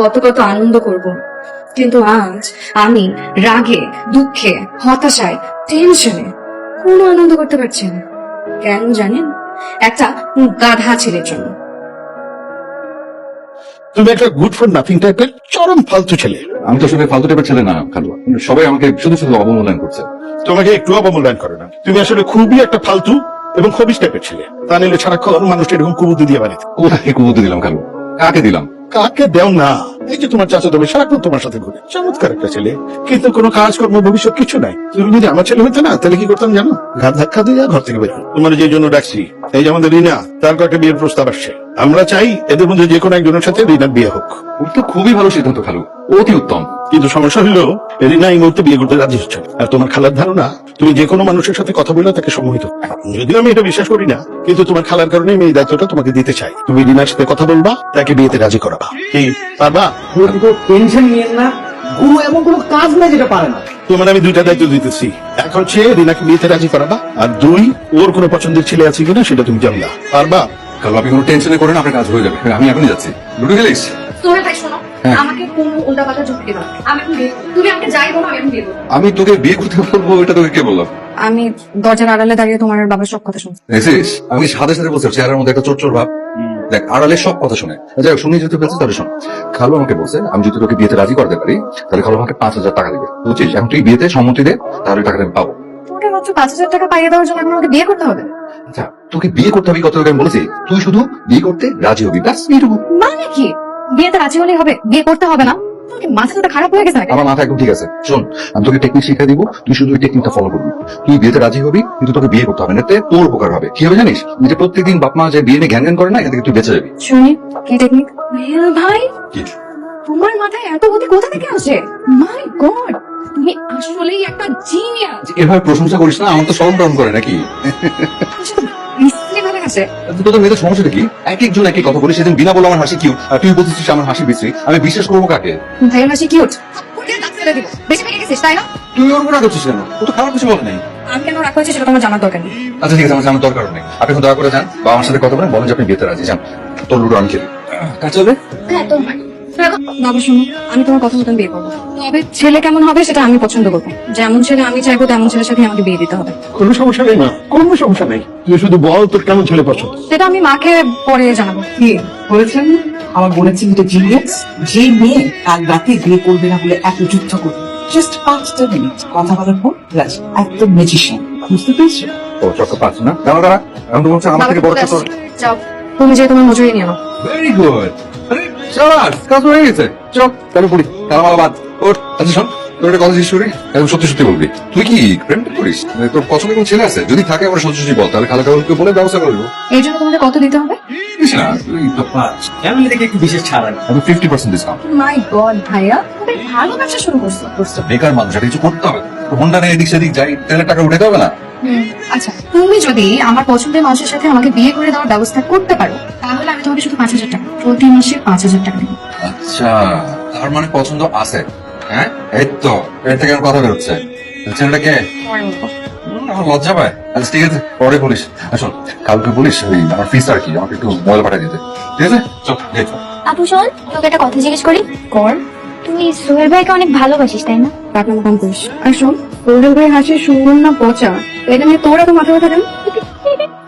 কত কত আনন্দ করব, কিন্তু আজ আমি রাগে, দুঃখে, হতাশায়, টেনশনে কোনো আনন্দ করতে পারছি না। কেন জানেন? একটা গাধা ছেলের জন্য। তুমি একটা গুড ফর নাথিং টাইপের চরম ফালতু ছেলে। আমি তো আসলে ফালতু টাইপের ছেলে না খালু, সবাই আমাকে শুধু শুধু অবমূল্যায়ন করছে। তোমাকে একটু অবমূল্যায়ন করে না। তুমি আসলে খুবই একটা ফালতু এবং খবিস টাইপের ছেলে। তা নিলে সারাক্ষণ মানুষ এরকম কুবুদ্ধি দিয়ে বাড়িতে। কোথায় কুবুদ্ধি দিলাম খালু? কাকে দিলাম? কাকে দেও না, এই যে তোমার চাচা দেবে সারাক্ষণ তোমার সাথে ঘুরে। চমৎকার একটা ছেলে, কিন্তু কোনো কাজকর্ম ভবিষ্যৎ কিছু নাই। তুমি যদি আমার ছেলে হইতে না, তাহলে কি করতাম জানো? ঘাট ধাক্কা দিয়ে ঘর থেকে বের। তোমার যে জন্য ডাকছি, এই যে আমাদের রিনা, তার কয়েকটা বিয়ের প্রস্তাব আসছে। আমরা চাই এদের মধ্যে যে কোনো একজনের সাথে রিনার বিয়ে হোক। ওর তো খুবই ভালো সিদ্ধান্ত খালু, অতি উত্তম। কিন্তু সমস্যা হলো রিনা এই মুহূর্তে বিয়ে করতে রাজি হচ্ছে না। আর তোমার খালার ধারণা তুমি যে কোনো মানুষের সাথে কথা বলে তাকে সম্মোহিত। যদিও আমি এটা বিশ্বাস করি না, কিন্তু তোমার খালার কারণে আমি এই দায়িত্বটা তোমাকে দিতে চাই। তুমি রিনার সাথে কথা বলবা, তাকে বিয়েতে রাজি করাবা। কি পারবা? টেনশন নিয়েন না, গুরু এমন কোনো কাজ নাই যেটা পারে না। তোমার আমি দুইটা দায়িত্ব দিতেছি। এক হচ্ছে রিনাকে বিয়েতে রাজি করাবা, আর দুই, ওর কোনো পছন্দের ছেলে আছে কিনা সেটা তুমি জানলা। পারবা? খালু আপনি কোনো টেনশনে করেন, আপনার কাজ হয়ে যাবে। আমি এখনই যাচ্ছি। দুটো গেলিস? সোহেল ভাই শোনো, হ্যাঁ। আমাকে কোনো উল্টাপাল্টা যুক্তি দিবা না। আমি এখন বিয়ে করবো। তুমি আমাকে যাই বলো আমি এখন বিয়ে করবো। আমি তোকে বিয়ে করতে বলবো, এটা তোকে কে বললাম? আমি দরজার আড়ালে দাঁড়িয়ে তোমার বাবার সব কথা শুনছি। দেখছিস, আমি সাথে সাথে বলছি চেহারার মধ্যে একটা চোর ভাব। দেখ আড়ালে সব কথা শুনে, যাই হোক শুনে যেতে পেরেছিস তাহলে শোন। খালু আমাকে বলছে আমি যদি তোকে বিয়েতে রাজি করতে পারি, তাহলে খালু আমাকে 5,000 টাকা দিবে, বুঝছিস? এখন তুই বিয়েতে সম্মতি দে, তাহলে টাকাটা আমি পাবো। তোমাকে মাত্র 5,000 টাকা পাইয়ে দেওয়ার জন্য এখন আমাকে বিয়ে করতে হবে? আচ্ছা তোকে বিয়ে করতে হবে কত টাকা আমি বলেছি, তুই শুধু বিয়ে করতে রাজি হবি, ব্যাস এইটুকু। মানে কি বিয়েতে রাজি হলেই হবে, বিয়ে করতে হবে না? তোমাকে মাথাটা খারাপ হয়ে গেছে নাকি? আমার মাথা একদম ঠিক আছে। শোন, আমি তোকে টেকনিক শিখিয়ে দিব, তুই শুধু ওই টেকনিকটা ফলো করবি। তুই বিয়েতে রাজি হবি, কিন্তু তোকে বিয়ে করতে হবে না, এতে তোর উপকার হবে। কি হবে জানিস? যে প্রত্যেকদিন বাপ মা যে বিয়ে নিয়ে ঘ্যান ঘ্যান করে না, এখান থেকে তুই বেঁচে যাবি। শুনি কি টেকনিক? ভাই কি? তোমার মাথায় এত বুদ্ধি কোথা থেকে আসে? মাই গড, তুমি আসলেই একটা জিনিয়াস। এভাবে প্রশংসা করিস না, আমার তো শরম টরম করে নাকি? বিশ্রী ভাবে আছে। তোদের মেয়েদের সমস্যাটা কি? এক একজন এক এক কথা বলি, সেদিন বিনা বলে আমার হাসি কিউট, আর তুই বলছিস আমার হাসি বিশ্রী। আমি বিশ্বাস করবো কাকে? ভাইয়ের হাসি কিউট, ওকে দাঁত ফেলে দিব। বেশি পেকে গেছিস তাই না? তুই ওর উপর রাগ করছিস কেন? ও তো খারাপ কিছু বলে নাই। আমি কেন রাগ করেছি সেটা তোমার জানার দরকার নেই। আচ্ছা ঠিক আছে, আমার জানার দরকার নেই। আপনি এখন দয়া করে যান বা আমার সাথে কথা বলেন, বলেন যে আপনি বিয়েতে রাজি। যান, তোর লুডো আমি খেলি। কাজ চলবে? হ্যাঁ তোমার বাবা শোনো, আমি তোমার কথা মতন বিয়ে করবো, তবে ছেলে কেমন হবে সেটা আমি পছন্দ করবো। যেমন ছেলে আমি চাইবো তেমন ছেলের সাথে আমাকে বিয়ে দিতে হবে। কোনো সমস্যা নেই মা, কোনো সমস্যা নেই। তুই শুধু বল তোর কেমন ছেলে পছন্দ। সেটা আমি মাকে পরে জানাবো। কি বলেছেন? আমার বোনের ছেলেটা জিনিয়াস, যে মেয়ে কাল রাতে বিয়ে করবে না বলে এত যুদ্ধ করবে, জাস্ট 5টা মিনিট কথা বলার পর রাজি, একদম ম্যাজিশিয়ান। বুঝতে পেরেছো? ও চক্কর পাচ্ছ না? দাঁড়া দাঁড়া, এখন তো বলছে আমার থেকে বড় ছোট। যাও, তুমি যে তোমার মজুরি নিয়ে নাও। Very good. আরে শাবাশ, কাজ হয়ে গেছে। চল তাহলে পড়ি, কালামালা বাদ। ওঠ। আচ্ছা শোন, তোর একটা কথা জিজ্ঞেস করি, একদম সত্যি সত্যি বলবি। তুই কি প্রেম করিস? মানে তোর পছন্দের কোন ছেলে আছে? যদি থাকে আমরা সত্যি সত্যি বল, তাহলে খালা কাউকে বলে ব্যবস্থা করে দেবো। এই জন্য তোমাদের কত দিতে হবে? বুঝিস না, তুই তো ফ্যামিলি থেকে একটু বিশেষ ছাড় আছে। আমি 50% ডিসকাউন্ট। মাই গড ভাইয়া, তুমি ভালো ব্যবসা শুরু করছো। বেকার মানুষ, এটা কিছু করতে হবে। হোন্ডা নিয়ে এদিক সেদিক যাই, তেলের টাকা উঠাতে হবে না? আচ্ছা, তুমি যদি আমার পছন্দের মানুষের সাথে আমাকে বিয়ে করে দেওয়ার ব্যবস্থা করতে পারো, তাহলে আমি তোমাকে শুধু 5,000 টাকা, প্রতি মাসে 5,000 টাকা দেবো। আচ্ছা, তার মানে পছন্দ আছে। হ্যাঁ এই তো, এর থেকে আমার কথা বেরোচ্ছে। ছেলেটা কে? আমার লজ্জা পায়। আচ্ছা ঠিক আছে, পরে বলিস। আসল কালকে বলিস ওই আমার ফিস আর কি, আমাকে একটু ময়লা পাঠিয়ে দিতে। ঠিক আছে, চল যাই। আপু শোন, তোকে একটা কথা জিজ্ঞেস করি। কর। তুই সোহেল ভাইকে অনেক ভালোবাসিস তাই না? টাকা মতন করিস। আর শোন, সোহেল ভাই হাসি সুন্দর না পচা, এটা নিয়ে তোরা তো মাথা ব্যথা কেন?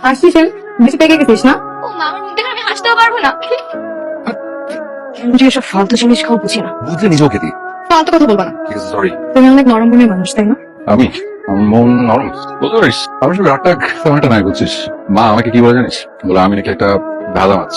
হাসিস বেশি পেকে গেছিস না? ও মামার মুখ দেখে আমি হাসতেও পারবো না। বুঝি এসব ফালতু জিনিস খাও, বুঝি না। বুঝলে নিজেও খেতি। ফালতু কথা বলবা না। ঠিক আছে, সরি। তুমি অনেক নরম মনের মানুষ তাই না? আমি আমার মন নরম বলতে পারিস। আমার সঙ্গে রাগটাগ তেমন একটা নাই, বুঝছিস? মা আমাকে কি বলে জানিস? বলে আমি নাকি একটা ভেদা মাছ।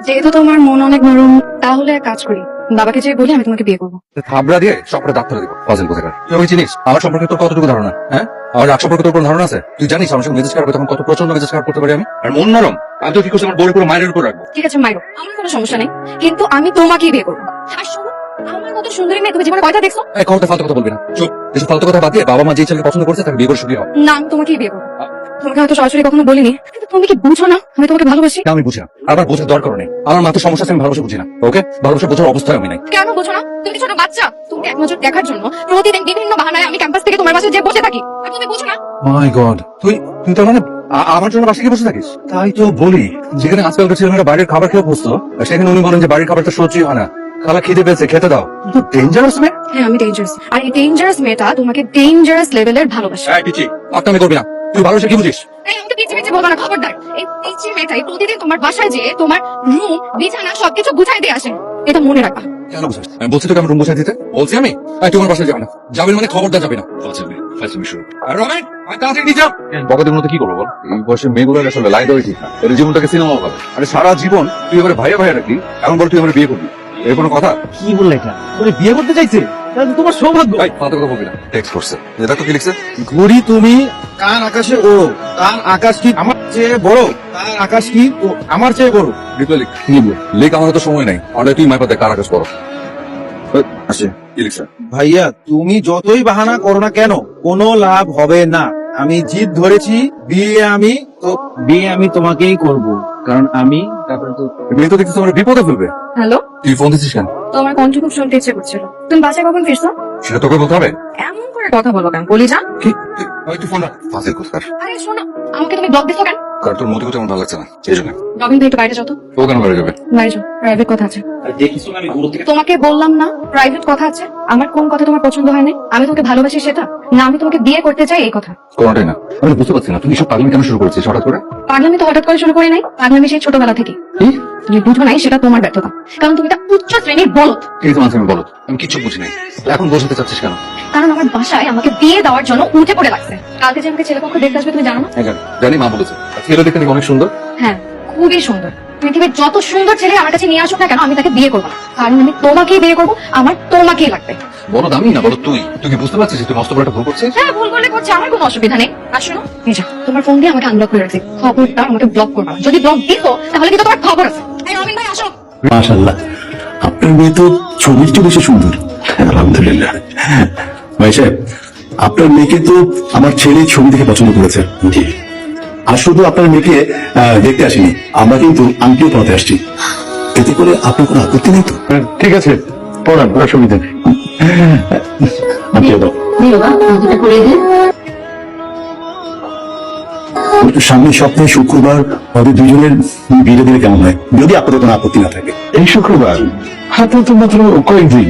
যেহেতু তোমার মন অনেক নরম, তাহলে এক কাজ করি, বাবাকে যে বলি আমি তোমাকে বিয়ে করবো। থাবড়া দিয়ে সবটা দাঁত ফেলে দিব। ফাজিল কোথাকার। তুই আমাকে চিনিস? আমার সম্পর্কে তোর কতটুকু ধারণা? হ্যাঁ, আমার রাগ সম্পর্কে তোর কোনো ধারণা আছে? তুই জানিস আমার সঙ্গে মেজাজ খারাপ তখন কত প্রচন্ড মেজাজ খারাপ করতে পারি আমি? আর মন নরম, আমি তো কি করছি আমার বউয়ের পুরো মায়ের উপর রাখবো। ঠিক আছে মাইরো, আমার কোনো সমস্যা নেই, কিন্তু আমি তোমাকেই বিয়ে করবো। আর শোনো, আমার মতো সুন্দরী মেয়ে তুমি জীবনে কয়টা দেখছো? এই কত ফালতু কথা বলবি না, চুপ। এসব ফালতু কথা বাদ দিয়ে বাবা মা যে ছেলেকে পছন্দ করছে তাকে বিয়ে করে সুখী হও। না, আমি তোমাকেই বিয়ে করবো। তোমাকে হয়তো সরাসরি কখনো বলিনি, কিন্তু তুমি কি বুঝো না আমি তোমাকে ভালোবাসি? আমি বুঝি না, আবার বোঝার দরকার নেই। আমার মাত্র সমস্যা আছে, আমি ভালোবাসা বুঝি না। ওকে, ভালোবাসা বোঝার অবস্থায় আমি নাই। কেন বোঝো না? তুমি কি ছোট বাচ্চা? তুমি এক নজর দেখার জন্য প্রতিদিন বিভিন্ন বাহানায় আমি ক্যাম্পাস থেকে তোমার বাসায় যে বসে থাকি, আর তুমি বুঝো না? মাই গড, তুই তুই তার মানে আমার জন্য বাসায় গিয়ে বসে থাকিস? তাই তো বলি, যেখানে আজকালকার ছেলেমেয়েরা বাইরের খাবার খেয়ে বসতো, সেখানে উনি বলেন যে বাড়ির খাবারটা সহ্যই হয় না। খালা খিদে পেয়েছে, খেতে দাও। কিন্তু ডেঞ্জারাস মেয়ে। হ্যাঁ আমি ডেঞ্জারাস, আর এই ডেঞ্জারাস মেয়েটা তোমাকে ডেঞ্জারাস লেভেলের ভালোবাসে। এই পিচি, আপনামি করবি না। তুই ভালোবাসা কি বুঝিস? এই আমাকে পিচি পিচি বলবো না, খবরদার। এই পিচি মেয়েটাই প্রতিদিন তোমার বাসায় যেয়ে তোমার রুম বিছানা সবকিছু গুছাই দিয়ে আসে, এটা মনে রাখবা। কেন বুঝাস? আমি বলছি তোকে আমি রুম বসাই দিতে বলছি আমি। এই তুই আমার বাসায় যাবে না, যাবেন মানে খবরদার যাবে না। আর রমেন, আমি তাড়াতাড়ি নিয়ে যাও। বকাদের মতো কি করবো বল? এই বয়সে মেয়েগুলোর আসলে লাইন দেওয়াই ঠিক না। ওর জীবনটাকে সিনেমা হবে। আরে সারা জীবন তুই এবারে ভাইয়া ভাইয়া রাখলি, এখন বল তুই আমার বিয়ে করবি, এর কোনো কথা? কি বললে এটা? ওরে বিয়ে করতে চাইছে? তাহলে তো তোমার সৌভাগ্য। ভাই ফালতু কথা বলবি না। টেক্সট করছে, এটা তো কি লিখছে? ঘুরি তুমি কান আকাশে ওড়ো, কান আকাশ কি আমার চেয়ে বড়, কান আকাশ কি ও আমার চেয়ে বড়। রিপ্লাই লিখ। কি বল? লিখ, আমার তো সময় নাই। অর্ডার তুই মাইপাতে কার আকাশ করো। আসে কি লিখছে? ভাইয়া তুমি যতই বাহানা করো না কেন, কোনো লাভ হবে না। আমি জিদ ধরেছি, বিয়ে আমি তোমাকেই করব, কারণ আমি তারপরে তো মেয়ে তো দেখছিস আমার বিপদে ফেলবে। হ্যালো, তুই ফোন দিচ্ছিস কেন? তোমার কণ্ঠ খুব শুনতে ইচ্ছে করছিল। তুমি বাসায় কখন ফিরছো? সেটা তোকে বলতে হবে? এমন করে কথা বলো কেন, বলি যা। কি? তুই ফোন রাখ। ফাজিল কোথাকার। আরে শোনো, আমাকে তুমি ব্লক দিছো কেন? কার তোর মতো কথা আমার ভালো লাগছে না, এই জন্য। রবিন ভাই একটু বাইরে যাও তো। ও কেন বাইরে যাবে? বাইরে যাও, প্রাইভেট কথা আছে। দেখিস আমি দূর থেকে তোমাকে বললাম না প্রাইভেট কথা আছে? আমার কোন কথা তোমার পছন্দ হয়নি? আমি তোমাকে ভালোবাসি সেটা, না আমি তোমাকে বিয়ে করতে চাই এই কথা? কোনটাই না। আমি বুঝতে পারছি না তুই সব পাগলামি কেন শুরু করেছিস হঠাৎ করে? পাগলামি তো হঠাৎ করে শুরু করি নাই, পাগলামি সেই ছোটবেলা থেকে। কি? তুমি বুঝো নাই, সেটা তোমার ব্যর্থতা, কারণ তুমি একটা উচ্চ শ্রেণীর বলদ। এই তো আমি বলো, আমি কিচ্ছু বুঝি নাই। এখন বসাতে চাচ্ছিস কেন? কারণ আমার বাসায় আমাকে বিয়ে দেওয়ার জন্য উঠে পড়ে লাগছে। কালকে যে আমাকে ছেলেপক্ষ দেখতে আসবে তুমি জানো না? হ্যাঁ জানি, জানি, মা বলেছে। ছেলে দেখতে নাকি অনেক সুন্দর। হ্যাঁ, খুবই সুন্দর। পৃথিবীর যত সুন্দর ছেলে আমার কাছে নিয়ে আসুক না কেন, আমি তাকে বিয়ে করবো না, কারণ আমি তোমাকেই বিয়ে করবো, আমার তোমাকেই লাগবে। বড় দামি না, বড় তুই। তুই কি বুঝতে পারছিস তুই মস্ত বড় একটা ভুল করছিস? হ্যাঁ, ভুল করলে করছে, আমার কোনো অসুবিধা নেই। আর শোনো, এই যা, তোমার ফোন দিয়ে আমাকে আনব্লক করে রাখছি, খবরদার আমাকে ব্লক করবা না। যদি ব্লক দিতো তাহলে কিন্তু তোমার খবর আছে। এই রবিন ভাই আসো। মাশাআল্লাহ, আপনার মেয়ে তো ছবির চেয়ে বেশি সুন্দর। আলহামদুলিল্লাহ। ভাই সাহেব, আপনার মেয়েকে তো আমার ছেলে ছবি দেখে পছন্দ করেছে। জি। আর শুধু আপনার মেয়েকে দেখতে আসিনি, আমরা কিন্তু আংটিও পড়াতে আসছি। এতে করে আপনার কোনো আপত্তি নেই তো? ঠিক আছে, পড়ান, অসুবিধা নেই। আংটিও দাও। সামনের সপ্তাহে শুক্রবার ওদের দুজনের বিয়ে দিলে কেমন হয়, যদি আপনাদের কোনো আপত্তি না থাকে? এই শুক্রবার হাতে তো মাত্র কয়েকদিন।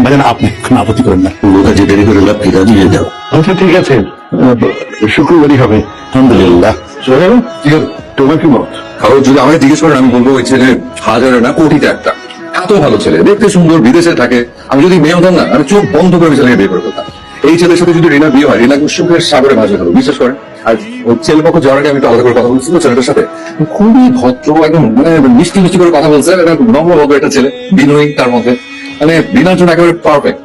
মানে না, আপনি কোনো আপত্তি করেন না। লোক যে দেরি করে লাভ ফিরা দিয়ে যাও। আচ্ছা ঠিক আছে, শুক্রবারই হবে। আলহামদুলিল্লাহ। সোহেল, ঠিক আছে, তোমার কি মত? কারণ যদি আমাকে জিজ্ঞেস করেন আমি বলবো ওই ছেলে হাজারে না কোটিতে একটা। এত ভালো ছেলে, দেখতে সুন্দর, বিদেশে থাকে। আমি যদি মেয়ে হতাম না, আমি চোখ বন্ধ করে ওই ছেলেকে বিয়ে করে ফেলতাম। এই ছেলের সাথে যদি রিনার বিয়ে হয়, রিনাকে সুখের সাগরে মাঝে ধরো, বিশ্বাস করেন। আর ওই ছেলে পক্ষ যাওয়ার আগে আমি একটু আলাদা করে কথা বলছি ছেলেটার সাথে, খুবই ভদ্র, একদম মানে মিষ্টি মিষ্টি করে কথা বলছে। একটা নম্র ভদ্র একটা ছেলে, বিনয়ী তার মধ্যে, মানে রিনার জন্য একেবারে পারফেক্ট।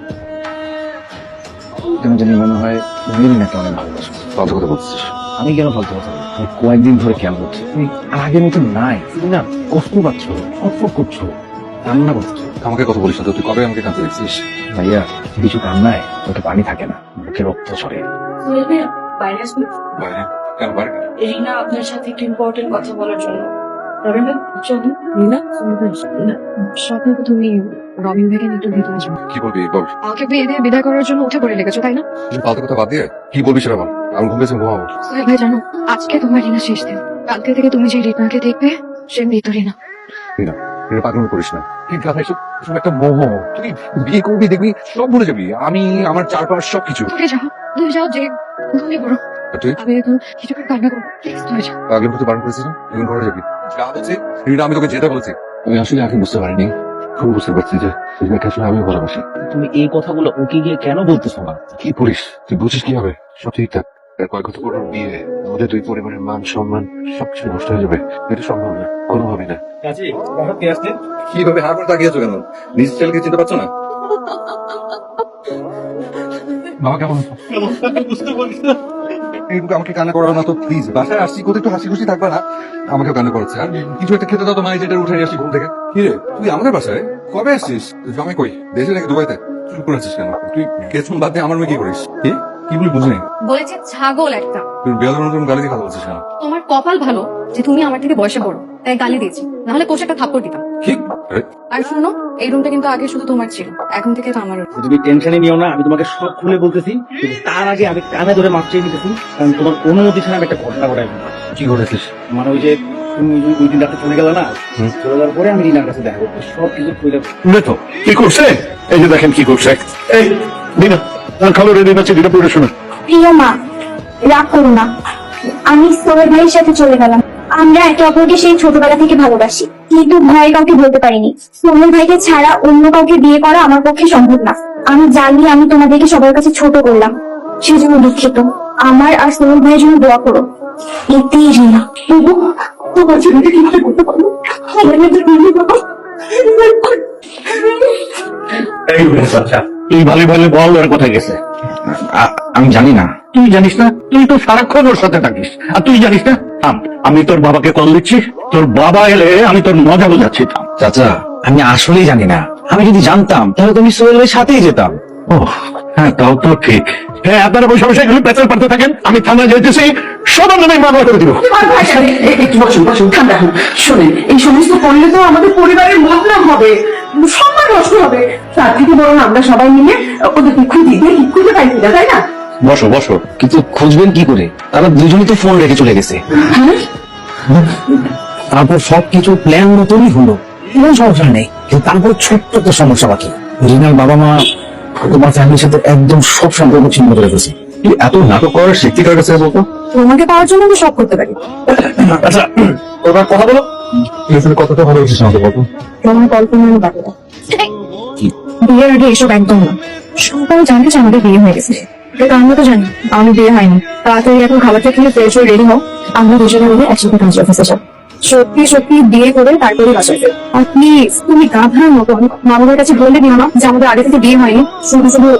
কেন জানি মনে হয় তুমি নাকি অনেক ভালোবাসো। কথা কথা বলছিস? আমি কেন ফালতু কথা বলবো? তুমি কয়েকদিন ধরে কেন হচ্ছে তুমি আগের মতো নাই, তুমি না কষ্ট পাচ্ছ, অফক করছো, কান্না করছো। আমাকে কথা বলিস না তো, তুই কবে আমাকে কাঁদতে দেখছিস? ভাইয়া কিছু কান্নায় ওকে পানি থাকে না, মুখে রক্ত ছড়ে। বাইরে আসুন। বাইরে? কেন বাইরে? রিনা আপনার সাথে একটু ইম্পর্টেন্ট কথা বলার জন্য। রবিন ভাই, চলুন। রিনা, স্বপ্ন তুমি রবিন ভাইকে নিয়ে একটু ভিতরে যাও। কি বলবি বল। আমাকে বিয়ে দিয়ে বিদায় করার জন্য উঠে পড়ে লেগেছো, তাই না? তুই ফালতু কথা বাদ দিয়ে কি বলবি সেটা বল। আমি ঘুম পেয়েছি, ঘুমাবো। সোহেল ভাই জানো, আজকে তোমার রিনা শেষ দিন। কালকে থেকে তুমি যে রিনাকে দেখবে, সে মৃত রিনা। রিনা, রিনা পাগলামি করিস না। কি কথা এসব? এসব একটা মোহ। তুই বিয়ে করবি, দেখবি সব ভুলে যাবি। আমি, আমার চারপাশ সবকিছু। তুমি যাও যে ঘুমিয়ে পড়ো। আর তুই আমি এখন কিছু করে কান্না করবো, প্লিজ তুমি যাও। আগের মতো বারণ করেছিস না, এখন ঘরে যাবি। যা বলছি রিনা, আমি তোকে যেতে বলেছি। আমি আসলে আগে বুঝতে পারিনি, খুব বুঝতে পারছি যে রিনাকে আসলে আমিও ভালোবাসি। তুমি এই কথাগুলো ওকে গিয়ে কেন বলতেছো না? কি করিস তুই, বুঝিস কি হবে? সব ঠিকঠাক। কয়েক বছর পর ওর বিয়ে, আমাদের দুই পরিবারের মান সম্মান সবকিছু নষ্ট হয়ে যাবে। এটা সম্ভব না, কোনোভাবে না। কিভাবে হার করে তাকিয়েছো কেন? নিজের ছেলেকে চিনতে পারছো না? বাবা কেমন আছো? এইটুকু আমাকে কান্না করাও না তো প্লিজ। বাসায় আসছি, কোথাও একটু হাসি খুশি থাকবে না? আমাকেও কান্না করাচ্ছে। আর কিছু একটা খেতে দাও তো, মা যেটা উঠে নিয়ে আসি ঘুম থেকে। কি রে, তুই আমাদের বাসায় কবে আসছিস? জমে কই, দেশে নাকি দুবাইতে? চুপ করে আছিস কেন? তুই কেছুন বাদ দিয়ে আমার মেয়ে কি করিস? কি বলি বুঝিনি। বলেছে ছাগল একটা। তুই বেয়াদের মতো গালি দিয়ে কথা বলছিস কেন? তোমার কপাল ভালো যে তুমি আমার থেকে বয়সে বড়, তাই গালি দিয়েছি, নাহলে কোষে একটা থাপ্পড় দিতাম। কি? আরে, আর শুনো, এই রুমটা কিন্তু আগে শুধু তোমার ছিল, এখন থেকে এটা আমার। তুমি টেনশনে নিও না, আমি তোমাকে সব খুলে বলতেছি। কিন্তু তার আগে আমি কানে ধরে মাপ চেয়ে নিতেছি, কারণ তোমার অনুমতি ছাড়া আমি একটা ঘটনা ঘটাই। কি করেছিস? মানে ওই যে তুমি ওই দিন রাতে চলে গেলে না, চলে যাওয়ার পরে আমি রিনার কাছে দেখা করতে সব কিছু খুলে শুনে তো কি করছে, এই যে দেখেন কি করছে। এই দিনা তার খালো রেডি না, চিঠিটা পড়ে শোনা। প্রিয় মা, রাগ করো না। আমি সোহেল ভাইয়ের সাথে চলে গেলাম। আমরা একে অপরকে সেই ছোটবেলা থেকে ভালোবাসি, কিন্তু ভয় কাউকে বলতে পারিনি। সোহেল ভাইকে ছাড়া অন্য কাউকে বিয়ে করা আমার পক্ষে সম্ভব না। আমি জানি আমি তোমাদেরকে সবার কাছে ছোট করলাম, সেজন্য দুঃখিত। আমার আর সোহেল ভাইয়ের জন্য দোয়া করো। এতেই রিনা। তোমার ছেলেকে কিভাবে করতে পারবো? আমার মেয়েদের বিয়ে করবো। এই আচ্ছা তুই ভালো ভালো বল ওর কোথায় গেছে। আমি জানি না। তুই জানিস না? তুই তো সারাক্ষণ ওর সাথে থাকিস, আর তুই জানিস না? আমি তোর বাবাকে কল দিচ্ছি, তোর বাবা এলে আমি তোর মজা বোঝাচ্ছি। চাচা আমি আসলেই জানি না, আমি যদি জানতাম তাহলে তো আমি সোহেলের সাথেই যেতাম। ও হ্যাঁ, তাও তো ঠিক। হ্যাঁ, আপনারা বসে বসে এগুলো পেছাল পারতে থাকেন, আমি থানায় যেতেছি, সবার নামে মামলা করে দিব। একটু বসুন বসুন, ঠান্ডা হন। শোনেন, এই সমস্ত করলে তো আমাদের পরিবারের বদনাম হবে, সম্মান নষ্ট হবে। তার থেকে বরং আমরা সবাই মিলে ওদেরকে খুঁজি, দেখি খুঁজে পাই কিনা, তাই না? বসো বসো। কিন্তু খুঁজবেন কি করে? তারা দুজনই তো ফোন রেখে চলে গেছে। তারপর সবকিছু প্ল্যান মতনই হলো, কোনো সমস্যা নেই। কিন্তু তারপর ছোট্ট তো সমস্যা বাকি। রিনার বাবা মা তোমার ফ্যামিলির সাথে একদম সব সম্পর্ক ছিন্ন করে ফেলছে। তুই এত নাটক করার শক্তি কার কাছে বলতো? তোমাকে পাওয়ার জন্য আমি সব করতে পারি। আচ্ছা ওরা কথা বলো। কতটা ভালো হয়েছিস আমাকে বলতো? তোমার কল্পনার বাকিটা বিয়ের আগে এসব একদম না। সবাই জানতে চায় আমাদের বিয়ে হয়ে গেছে, কিন্তু আমরা তো জানি আমি বিয়ে হয়নি। তাড়াতাড়ি এখন খাবারটা খেয়ে ফ্রেশ হয়ে রেডি হও, আমরা দুজনে মিলে একসাথে কাজে অফিসে যাব। সত্যি সত্যি বিয়ে করে তারপরে বাসায় ফের। আর প্লিজ তুমি গাধার মতো মা বাবার কাছে বলে দিও না যে আমাদের আগে থেকে বিয়ে হয়নি, শুধু শুধু